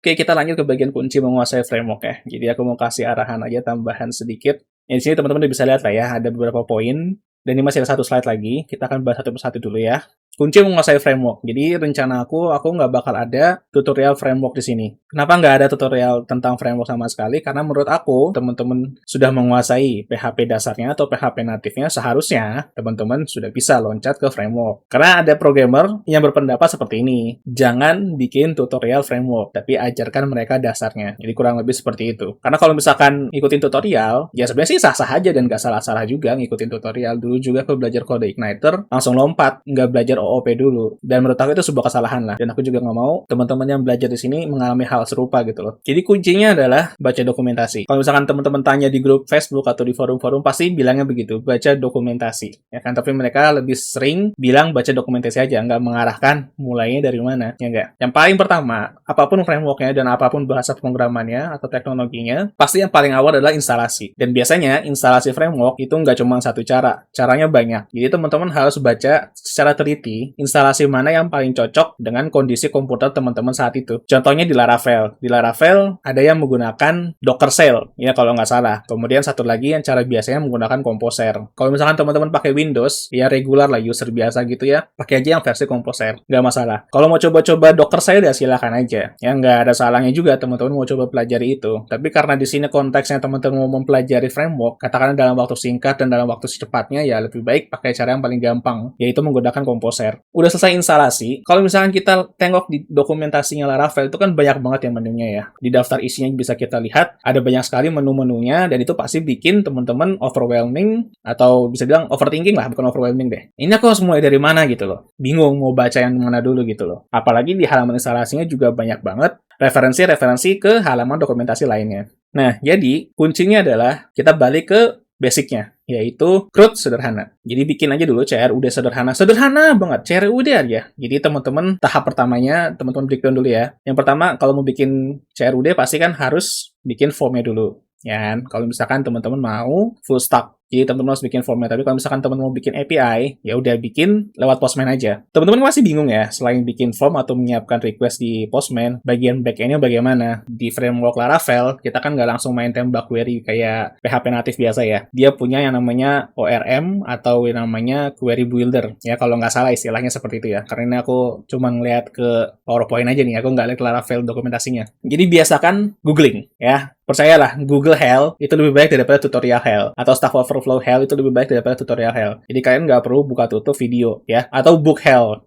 Oke, kita lanjut ke bagian kunci menguasai framework ya. Jadi aku mau kasih arahan aja tambahan sedikit. Ya, di sini teman-teman udah bisa lihat lah ya, ada beberapa poin. Dan ini masih ada satu slide lagi. Kita akan bahas satu persatu dulu ya. Kunci menguasai framework. Jadi rencana aku nggak bakal ada tutorial framework di sini. Kenapa nggak ada tutorial tentang framework sama sekali? Karena menurut aku, teman-teman sudah menguasai PHP dasarnya atau PHP natifnya, seharusnya teman-teman sudah bisa loncat ke framework. Karena ada programmer yang berpendapat seperti ini. Jangan bikin tutorial framework, tapi ajarkan mereka dasarnya. Jadi kurang lebih seperti itu. Karena kalau misalkan ikutin tutorial, ya sebenarnya sih sah-sah aja dan nggak salah-salah juga ngikutin tutorial. Dulu juga aku belajar kode Igniter, langsung lompat, nggak belajar OOP dulu. Dan menurut aku itu sebuah kesalahan lah. Dan aku juga nggak mau teman-teman yang belajar di sini mengalami hal serupa gitu loh. Jadi kuncinya adalah baca dokumentasi. Kalau misalkan teman-teman tanya di grup Facebook atau di forum-forum, pasti bilangnya begitu, baca dokumentasi. Ya kan? Tapi mereka lebih sering bilang baca dokumentasi aja, nggak mengarahkan mulainya dari mana. Ya nggak? Yang paling pertama, apapun frameworknya dan apapun bahasa pemrogramannya atau teknologinya, pasti yang paling awal adalah instalasi. Dan biasanya instalasi framework itu nggak cuma satu cara. Caranya banyak. Jadi teman-teman harus baca secara teliti instalasi mana yang paling cocok dengan kondisi komputer teman-teman saat itu. Contohnya di Laravel. Di Laravel ada yang menggunakan Docker Shell, ya kalau nggak salah. Kemudian satu lagi yang cara biasanya menggunakan Composer. Kalau misalkan teman-teman pakai Windows, ya regular lah, user biasa gitu ya, pakai aja yang versi Composer, nggak masalah. Kalau mau coba-coba Docker Shell ya silakan aja. Ya nggak ada salahnya juga teman-teman mau coba pelajari itu. Tapi karena di sini konteksnya teman-teman mau mempelajari framework, katakanlah dalam waktu singkat dan dalam waktu secepatnya, ya lebih baik pakai cara yang paling gampang, yaitu menggunakan Composer. Udah selesai instalasi, kalau misalkan kita tengok di dokumentasinya Laravel itu kan banyak banget ya menunya ya. Di daftar isinya bisa kita lihat, ada banyak sekali menu-menunya, dan itu pasti bikin teman-teman overwhelming, atau bisa bilang overthinking lah, bukan overwhelming deh. Ini aku harus mulai dari mana gitu loh. Bingung mau baca yang mana dulu gitu loh. Apalagi di halaman instalasinya juga banyak banget referensi-referensi ke halaman dokumentasi lainnya. Nah, jadi kuncinya adalah kita balik ke basicnya, yaitu CRUD sederhana. Jadi bikin aja dulu CRUD sederhana. Sederhana banget, CRUD aja. Jadi teman-teman tahap pertamanya, teman-teman breakdown dulu ya. Yang pertama, kalau mau bikin CRUD pasti kan harus bikin formnya dulu. Ya kan? Kalau misalkan teman-teman mau full stack, jadi teman-teman harus bikin formnya. Tapi kalau misalkan teman-teman mau bikin API, ya udah bikin lewat Postman aja. Teman-teman masih bingung ya, selain bikin form atau menyiapkan request di Postman, bagian back-end-nya bagaimana? Di framework Laravel, kita kan nggak langsung main tembak query kayak PHP natif biasa ya. Dia punya yang namanya ORM atau yang namanya query builder. Ya kalau nggak salah istilahnya seperti itu ya. Karena ini aku cuma ngeliat ke PowerPoint aja nih, aku nggak lihat Laravel dokumentasinya. Jadi biasakan googling ya. Percayalah, Google Help itu lebih baik daripada tutorial Help. Atau Stack Overflow Help itu lebih baik daripada tutorial Help. Jadi kalian nggak perlu buka tutup video, ya. Atau Book Help.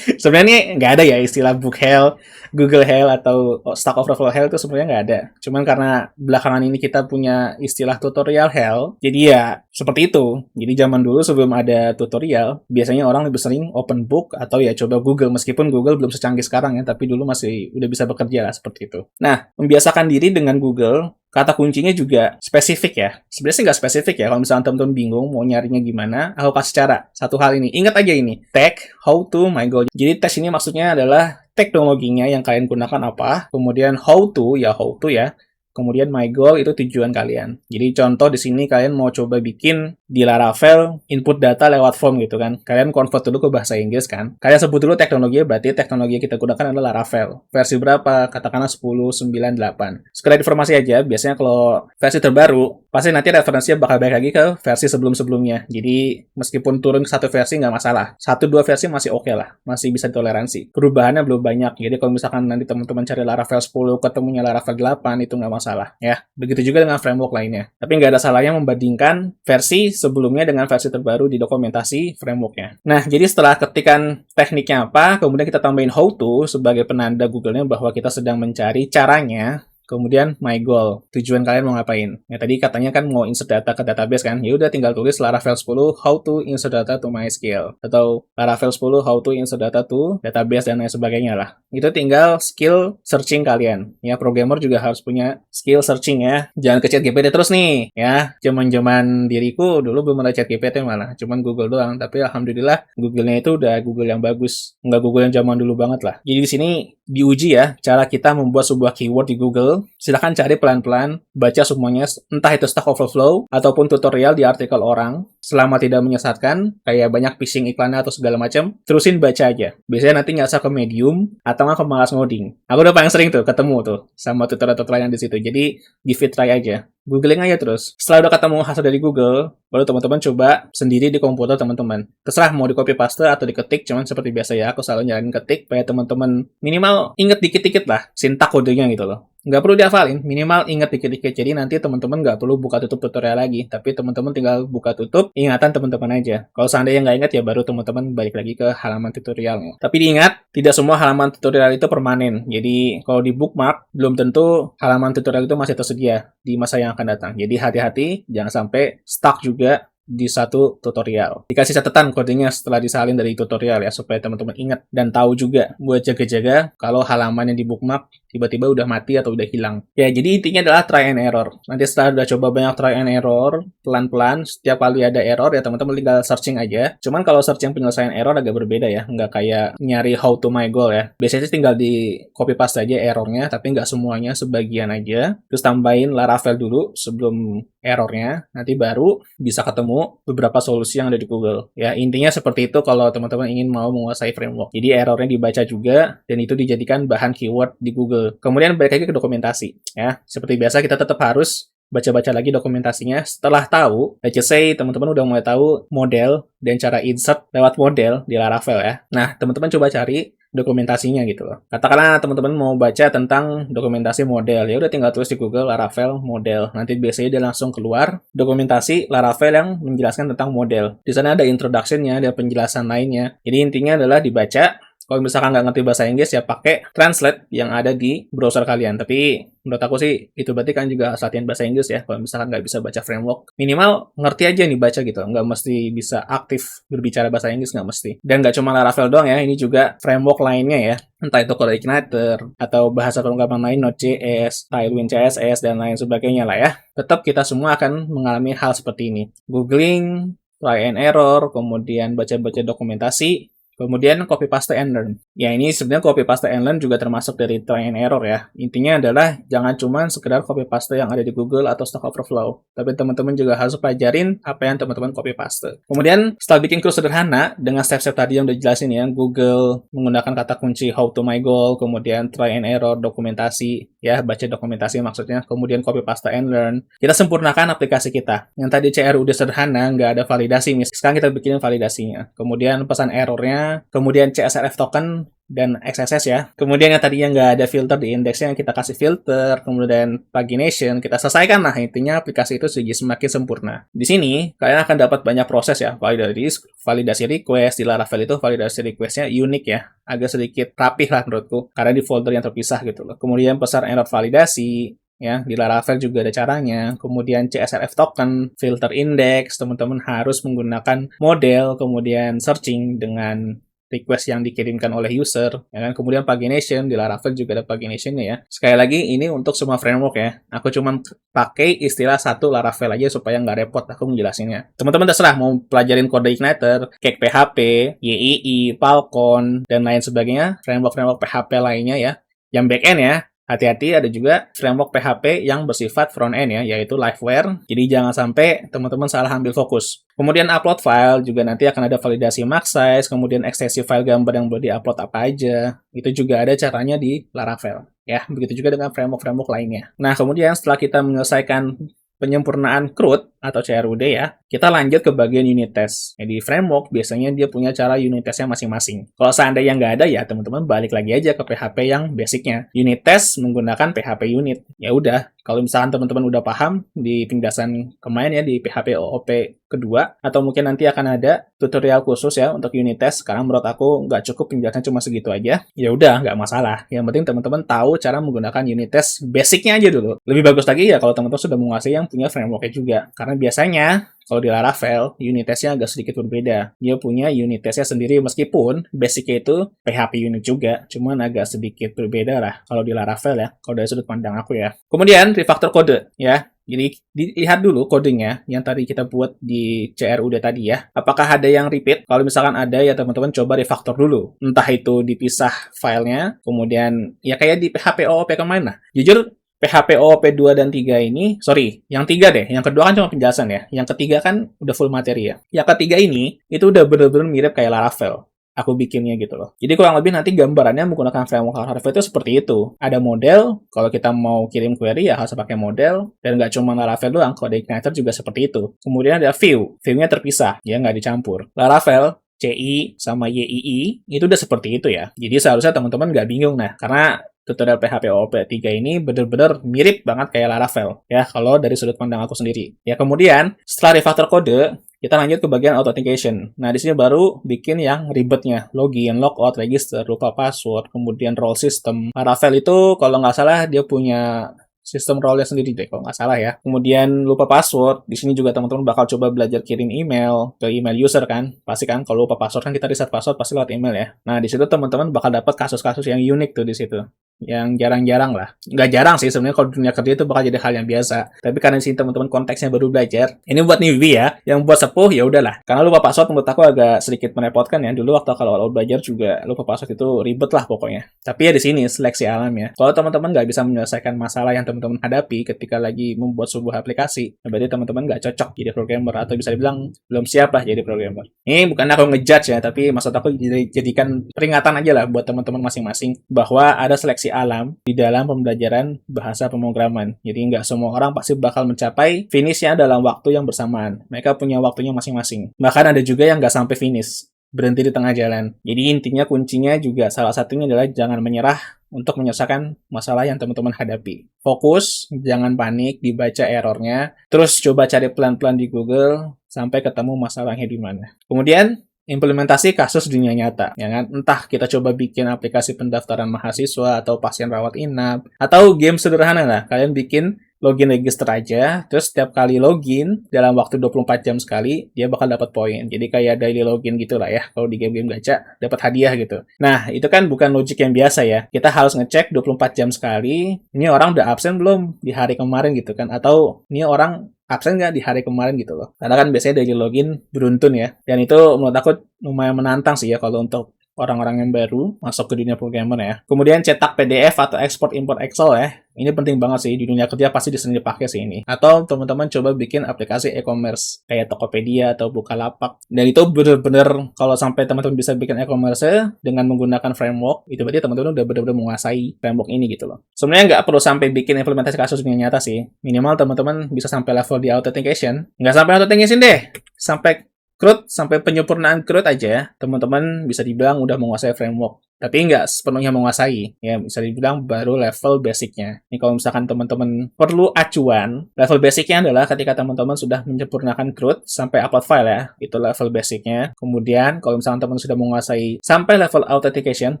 Sebenarnya nggak ada ya istilah Book Help, Google Help, atau Stack Overflow Help itu sebenarnya nggak ada. Cuman karena belakangan ini kita punya istilah tutorial Help, jadi ya seperti itu. Jadi zaman dulu sebelum ada tutorial, biasanya orang lebih sering open book atau ya coba Google. Meskipun Google belum secanggih sekarang ya, tapi dulu masih udah bisa bekerja lah seperti itu. Nah, membiasakan diri dengan Google, kata kuncinya juga spesifik ya. Sebenarnya sih nggak spesifik ya. Kalau misalnya teman-teman bingung mau nyarinya gimana, aku kasih cara. Satu hal ini. Ingat aja ini. Tag, how to, my goal. Jadi tag ini maksudnya adalah teknologinya yang kalian gunakan apa. Kemudian how to ya. Kemudian my goal itu tujuan kalian. Jadi contoh di sini kalian mau coba bikin di Laravel input data lewat form gitu kan. Kalian convert dulu ke bahasa Inggris kan. Kalian sebut dulu teknologinya, berarti teknologi yang kita gunakan adalah Laravel. Versi berapa? Katakanlah 10.9.8. Sekedar informasi aja, biasanya kalau versi terbaru, pasti nanti referensinya bakal balik lagi ke versi sebelum-sebelumnya. Jadi meskipun turun satu versi nggak masalah. 1-2 versi masih oke lah. Masih bisa ditoleransi. Perubahannya belum banyak. Jadi kalau misalkan nanti teman-teman cari Laravel 10 ketemunya Laravel 8, itu nggak masalah ya. Begitu juga dengan framework lainnya. Tapi nggak ada salahnya membandingkan versi sebelumnya dengan versi terbaru di dokumentasi frameworknya. Nah, jadi setelah ketikan tekniknya apa, kemudian kita tambahin how to sebagai penanda Google-nya bahwa kita sedang mencari caranya. Kemudian my goal, tujuan kalian mau ngapain. Ya tadi katanya kan mau insert data ke database kan. Ya udah tinggal tulis Laravel 10 how to insert data to MySQL, atau Laravel 10 how to insert data to database dan lain sebagainya lah. Itu tinggal skill searching kalian. Ya programmer juga harus punya skill searching ya. Jangan ke ChatGPT terus nih ya. Zaman-zaman diriku dulu belum ada ChatGPT malah, cuman Google doang. Tapi alhamdulillah Google-nya itu udah Google yang bagus. Nggak Google yang zaman dulu banget lah. Jadi di sini diuji ya cara kita membuat sebuah keyword di Google Google, silahkan cari pelan-pelan, baca semuanya, entah itu Stack Overflow ataupun tutorial di artikel orang. Selama tidak menyesatkan, kayak banyak phishing iklannya atau segala macam, terusin baca aja. Biasanya nanti nyasar ke Medium atau nggak ke Malas Ngoding. Aku udah paling sering tuh ketemu tuh sama tutorial-tutorial yang di situ. Jadi give it try aja. Googling aja terus. Setelah udah ketemu hasil dari Google, baru teman-teman coba sendiri di komputer teman-teman. Terserah mau di copy paste atau diketik, cuman seperti biasa ya, aku selalu nyaranin ketik supaya teman-teman minimal inget dikit-dikit lah sintak kodenya gitu loh. Nggak perlu dihafalin, minimal inget dikit-dikit. Jadi nanti teman-teman nggak perlu buka tutup tutorial lagi, tapi teman-teman tinggal buka tutup ingatan teman-teman aja. Kalau seandainya nggak ingat ya baru teman-teman balik lagi ke halaman tutorialnya. Tapi diingat, tidak semua halaman tutorial itu permanen. Jadi kalau di bookmark, belum tentu halaman tutorial itu masih tersedia di masa yang akan datang. Jadi hati-hati, jangan sampai stuck juga di satu tutorial. Dikasih catatan kodenya setelah disalin dari tutorial ya, supaya teman-teman ingat dan tahu juga buat jaga-jaga kalau halaman yang di bookmark tiba-tiba udah mati atau udah hilang. Ya, jadi intinya adalah try and error. Nanti setelah udah coba banyak try and error, pelan-pelan, setiap kali ada error ya teman-teman tinggal searching aja. Cuman kalau searching penyelesaian error agak berbeda ya, nggak kayak nyari how to my goal ya. Biasanya tinggal di copy paste aja errornya, tapi nggak semuanya, sebagian aja. Terus tambahin Laravel dulu sebelum errornya, nanti baru bisa ketemu beberapa solusi yang ada di Google. Ya, intinya seperti itu kalau teman-teman ingin mau menguasai framework. Jadi errornya dibaca juga, dan itu dijadikan bahan keyword di Google. Kemudian balik lagi ke dokumentasi. Ya, seperti biasa kita tetap harus baca-baca lagi dokumentasinya. Setelah tahu, let's just say teman-teman udah mulai tahu model dan cara insert lewat model di Laravel ya. Nah, teman-teman coba cari dokumentasinya gitu loh. Katakanlah teman-teman mau baca tentang dokumentasi model, ya udah tinggal tulis di Google Laravel model. Nanti biasanya dia langsung keluar dokumentasi Laravel yang menjelaskan tentang model. Di sana ada introduction-nya, ada penjelasan lainnya. Jadi intinya adalah dibaca. Kalau misalkan nggak ngerti bahasa Inggris, ya pakai translate yang ada di browser kalian. Tapi menurut aku sih, itu berarti kan juga harus latihan bahasa Inggris ya. Kalau misalkan nggak bisa baca framework, minimal ngerti aja nih baca gitu. Nggak mesti bisa aktif berbicara bahasa Inggris, nggak mesti. Dan nggak cuma Laravel doang ya, ini juga framework lainnya ya. Entah itu CodeIgniter, atau bahasa pemrograman lain, Node.js, Tailwind CSS, dan lain sebagainya lah ya. Tetap kita semua akan mengalami hal seperti ini. Googling, try and error, kemudian baca-baca dokumentasi, kemudian copy paste and learn. Ya ini sebenarnya copy paste and learn juga termasuk dari try and error ya. Intinya adalah jangan cuma sekedar copy paste yang ada di Google atau Stack Overflow. Tapi teman-teman juga harus pelajarin apa yang teman-teman copy paste. Kemudian setelah bikin code sederhana dengan step-step tadi yang udah jelasin ya, Google menggunakan kata kunci how to my goal, kemudian try and error, dokumentasi, ya baca dokumentasi maksudnya, kemudian copy paste and learn. Kita sempurnakan aplikasi kita. Yang tadi CR udah sederhana, nggak ada validasi, sekarang kita bikin validasinya. Kemudian pesan errornya, kemudian CSRF token dan XSS ya. Kemudian yang tadinya nggak ada filter di indeksnya, kita kasih filter, kemudian pagination, kita selesaikan. Nah, intinya aplikasi itu semakin sempurna. Di sini, kalian akan dapat banyak proses ya. Validasi request, di Laravel itu validasi requestnya unik ya. Agak sedikit rapih lah menurutku, karena di folder yang terpisah gitu loh. Kemudian pesan error validasi, ya, di Laravel juga ada caranya. Kemudian CSRF token, filter index, teman-teman harus menggunakan model, kemudian searching dengan request yang dikirimkan oleh user, ya kan? Kemudian pagination, di Laravel juga ada paginationnya ya. Sekali lagi, ini untuk semua framework ya. Aku cuma pakai istilah satu Laravel aja supaya nggak repot aku menjelasinnya. Teman-teman terserah mau pelajarin CodeIgniter, Cake PHP, YII, Falcon, dan lain sebagainya, framework-framework PHP lainnya ya. Yang backend ya, hati-hati ada juga framework PHP yang bersifat front-end ya, yaitu Liveware. Jadi jangan sampai teman-teman salah ambil fokus. Kemudian upload file, juga nanti akan ada validasi max size, kemudian ekstensi file gambar yang boleh di-upload apa aja. Itu juga ada caranya di Laravel. Ya, begitu juga dengan framework-framework lainnya. Nah, kemudian setelah kita menyelesaikan penyempurnaan CRUD atau CRUD ya, kita lanjut ke bagian unit test. Jadi framework biasanya dia punya cara unit testnya masing-masing. Kalau seandainya nggak ada ya teman-teman balik lagi aja ke PHP yang basicnya. Unit test menggunakan PHP unit. Ya udah, kalau misalkan teman-teman udah paham di penjelasan kemarin ya di PHP OOP kedua, atau mungkin nanti akan ada tutorial khusus ya untuk unit test. Sekarang menurut aku nggak cukup penjelasan cuma segitu aja. Ya udah, nggak masalah. Yang penting teman-teman tahu cara menggunakan unit test basicnya aja dulu. Lebih bagus lagi ya kalau teman-teman sudah menguasai yang punya frameworknya juga. Karena biasanya kalau di Laravel, unit testnya agak sedikit berbeda. Dia punya unit testnya sendiri meskipun basicnya itu PHP unit juga, cuman agak sedikit berbeda lah kalau di Laravel ya, kalau dari sudut pandang aku ya. Kemudian refactor kode ya. Jadi dilihat dulu codingnya yang tadi kita buat di CRUD tadi ya. Apakah ada yang repeat? Kalau misalkan ada ya teman-teman coba refactor dulu. Entah itu dipisah filenya, kemudian ya kayak di PHP OOP kemarin lah. Jujur PHP OOP 2 dan 3 ini, sorry, yang 3 deh. Yang kedua kan cuma penjelasan ya. Yang ketiga kan udah full materi ya. Yang ketiga ini, itu udah bener-bener mirip kayak Laravel. Aku bikinnya gitu loh. Jadi kurang lebih nanti gambarannya menggunakan framework Laravel itu seperti itu. Ada model, kalau kita mau kirim query ya harus pakai model, dan nggak cuma Laravel doang, kalau ada igniter juga seperti itu. Kemudian ada view, view-nya terpisah, ya nggak dicampur. Laravel, CI sama YII itu udah seperti itu ya. Jadi seharusnya teman-teman nggak bingung nah, karena tutorial PHP OOP 3 ini bener-bener mirip banget kayak Laravel ya kalau dari sudut pandang aku sendiri. Ya kemudian setelah refactor kode, kita lanjut ke bagian authentication. Nah, di sini baru bikin yang ribetnya. Login, logout, register, lupa password, kemudian role system. Laravel itu kalau nggak salah dia punya sistem role-nya sendiri deh, kalau nggak salah ya. Kemudian lupa password, di sini juga teman-teman bakal coba belajar kirim email ke email user kan. Pasti kan, kalau lupa password kan kita reset password pasti lewat email ya. Nah, di situ teman-teman bakal dapat kasus-kasus yang unik tuh di situ. Yang jarang-jarang lah. Nggak jarang sih, sebenarnya kalau dunia kerja itu bakal jadi hal yang biasa. Tapi karena di sini teman-teman konteksnya baru belajar, ini buat newbie ya. Yang buat sepuh ya udahlah. Karena lupa password menurut aku agak sedikit merepotkan ya. Dulu waktu kalau belajar juga lupa password itu ribet lah pokoknya. Tapi ya di sini seleksi alam ya. Kalau teman-teman nggak bisa menyelesaikan masalah yang teman-teman hadapi ketika lagi membuat sebuah aplikasi, berarti teman-teman nggak cocok jadi programmer atau bisa dibilang belum siap lah jadi programmer. Ini bukan aku ngejudge ya, tapi maksud aku jadikan peringatan aja lah buat teman-teman masing-masing bahwa ada seleksi alam di dalam pembelajaran bahasa pemrograman. Jadi nggak semua orang pasti bakal mencapai finishnya dalam waktu yang bersamaan. Mereka punya waktunya masing-masing. Bahkan ada juga yang nggak sampai finish, berhenti di tengah jalan. Jadi intinya kuncinya juga salah satunya adalah jangan menyerah untuk menyelesaikan masalah yang teman-teman hadapi. Fokus, jangan panik, dibaca errornya, terus coba cari pelan-pelan di Google sampai ketemu masalahnya di mana. Kemudian implementasi kasus dunia nyata, ya kan? Entah kita coba bikin aplikasi pendaftaran mahasiswa atau pasien rawat inap, atau game sederhana lah. Kalian bikin login register aja, terus setiap kali login dalam waktu 24 jam sekali, dia bakal dapat poin. Jadi kayak daily login gitu lah ya, kalau di game-game gacha, dapat hadiah gitu. Nah, itu kan bukan logik yang biasa ya. Kita harus ngecek 24 jam sekali, ini orang udah absen belum di hari kemarin gitu kan, atau ini orang absen nggak di hari kemarin gitu loh. Karena kan biasanya daily login beruntun ya. Dan itu menurut aku lumayan menantang sih ya kalau untuk orang-orang yang baru masuk ke dunia programmer ya. Kemudian cetak PDF atau ekspor import Excel ya. Ini penting banget sih, di dunia kerja pasti sering dipakai sih ini. Atau teman-teman coba bikin aplikasi e-commerce kayak Tokopedia atau Bukalapak. Dan itu bener-bener kalau sampai teman-teman bisa bikin e-commerce dengan menggunakan framework, itu berarti teman-teman udah bener-bener menguasai framework ini gitu loh. Sebenarnya nggak perlu sampai bikin implementasi kasus dunia nyata sih. Minimal teman-teman bisa sampai level di authentication. Nggak sampai authentication deh, sampai CRUD, sampai penyempurnaan CRUD aja, teman-teman bisa dibilang udah menguasai framework. Tapi nggak sepenuhnya menguasai. Ya, bisa dibilang baru level basicnya. Ini kalau misalkan teman-teman perlu acuan, level basicnya adalah ketika teman-teman sudah menyempurnakan CRUD sampai upload file ya. Itu level basicnya. Kemudian, kalau misalkan teman sudah menguasai sampai level authentication,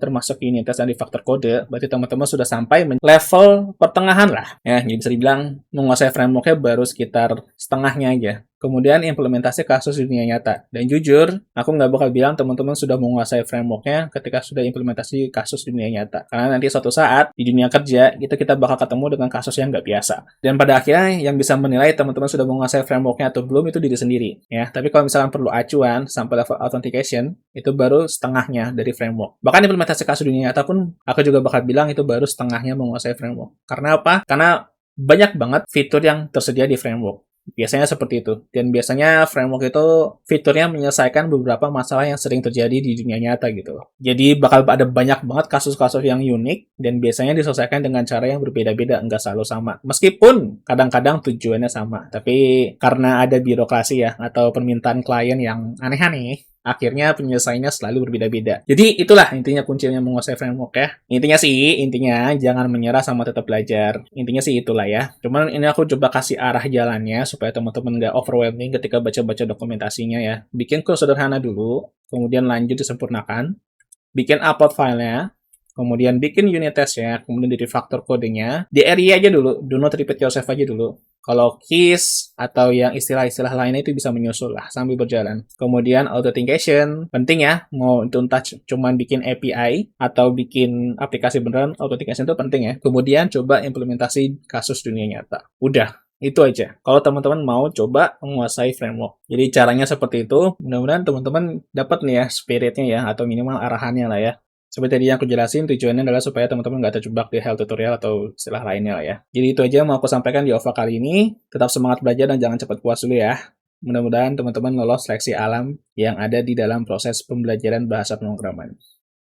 termasuk unit test dan refactor kode, berarti teman-teman sudah sampai level pertengahan lah. Ya, jadi bisa dibilang menguasai frameworknya baru sekitar setengahnya aja. Kemudian implementasi kasus dunia nyata. Dan jujur, aku nggak bakal bilang teman-teman sudah menguasai frameworknya ketika sudah implementasi kasus dunia nyata. Karena nanti suatu saat di dunia kerja, kita bakal ketemu dengan kasus yang nggak biasa. Dan pada akhirnya yang bisa menilai teman-teman sudah menguasai frameworknya atau belum itu diri sendiri. Ya, tapi kalau misalkan perlu acuan sampai level authentication, itu baru setengahnya dari framework. Bahkan implementasi kasus dunia nyata pun, aku juga bakal bilang itu baru setengahnya menguasai framework. Karena apa? Karena banyak banget fitur yang tersedia di framework. Biasanya seperti itu. Dan biasanya framework itu fiturnya menyelesaikan beberapa masalah yang sering terjadi di dunia nyata gitu. Jadi bakal ada banyak banget kasus-kasus yang unik dan biasanya diselesaikan dengan cara yang berbeda-beda, nggak selalu sama. Meskipun kadang-kadang tujuannya sama. Tapi karena ada birokrasi ya atau permintaan klien yang aneh-aneh, akhirnya penyelesaiannya selalu berbeda-beda. Jadi itulah intinya kuncinya menguasai framework ya. Intinya jangan menyerah sama tetap belajar. Intinya sih itulah ya. Cuman ini aku coba kasih arah jalannya supaya teman-teman nggak overwhelming ketika baca-baca dokumentasinya ya. Bikin code sederhana dulu, kemudian lanjut disempurnakan. Bikin upload filenya, kemudian bikin unit test-nya, kemudian di refactor kodenya. Di area aja dulu, do not repeat yourself aja dulu. Kalau keys atau yang istilah-istilah lainnya itu bisa menyusul lah sambil berjalan. Kemudian authentication, penting ya, mau itu entah cuman bikin API atau bikin aplikasi beneran, authentication itu penting ya. Kemudian coba implementasi kasus dunia nyata. Udah, itu aja. Kalau teman-teman mau coba menguasai framework. Jadi caranya seperti itu, mudah-mudahan teman-teman dapat nih ya spiritnya ya, atau minimal arahannya lah ya. Seperti tadi yang aku jelasin, tujuannya adalah supaya teman-teman nggak terjebak di hal tutorial atau istilah lainnya lah ya. Jadi itu aja yang mau aku sampaikan di OVA kali ini. Tetap semangat belajar dan jangan cepat puas dulu ya. Mudah-mudahan teman-teman lolos seleksi alam yang ada di dalam proses pembelajaran bahasa pemrograman.